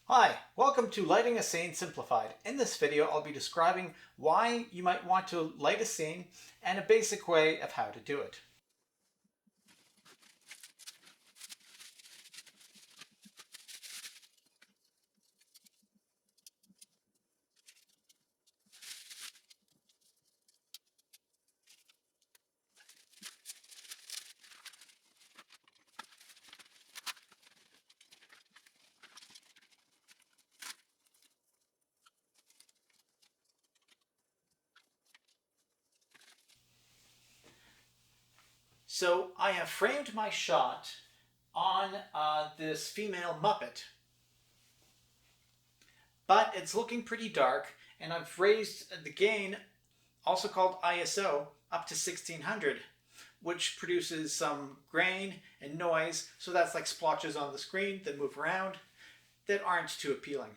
Hi, welcome to Lighting a Scene Simplified. In this video, I'll be describing why you might want to light a scene and a basic way of how to do it. So I have framed my shot on this female Muppet, but it's looking pretty dark, and I've raised the gain, also called ISO, up to 1600, which produces some grain and noise, so that's like splotches on the screen that move around that aren't too appealing.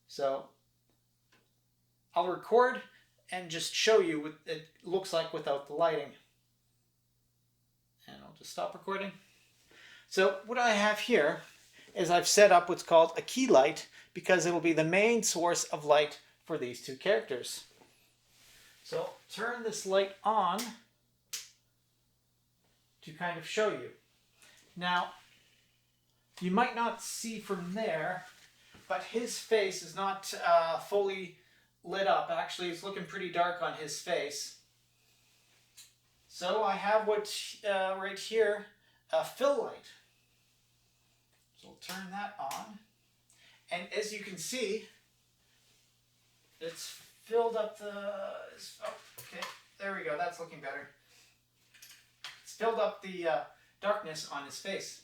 So I'll record and just show you what it looks like without the lighting. And I'll just stop recording. So what I have here is I've set up what's called a key light because it'll be the main source of light for these two characters. So turn this light on to kind of show you. Now, you might not see from there, but his face is not fully lit up. Actually, it's looking pretty dark on his face. So I have what right here, a fill light. So we'll turn that on. And as you can see, it's filled up the... Oh, okay, there we go. That's looking better. It's filled up the darkness on his face.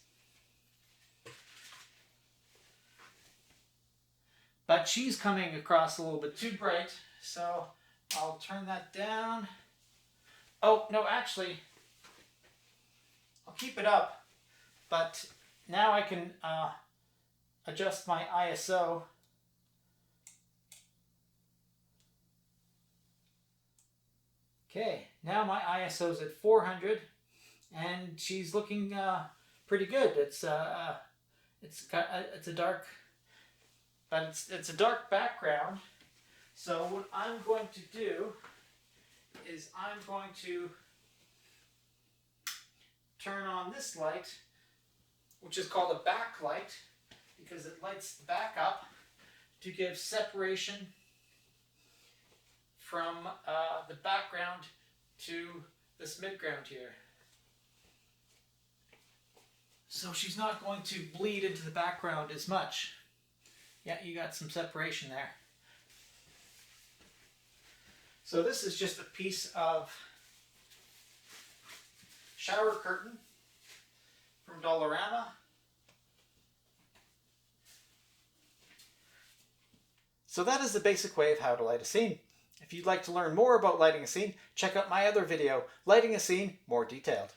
But she's coming across a little bit too bright, so I'll turn that down. Oh, no, actually, I'll keep it up, but now I can adjust my ISO. Okay, now my ISO is at 400, and she's looking pretty good. It's a dark... But it's a dark background, so what I'm going to do is I'm going to turn on this light, which is called a backlight, because it lights the back up to give separation from the background to this midground here. So she's not going to bleed into the background as much. Yeah, you got some separation there. So this is just a piece of shower curtain from Dollarama. So that is the basic way of how to light a scene. If you'd like to learn more about lighting a scene, check out my other video, Lighting a Scene More Detailed.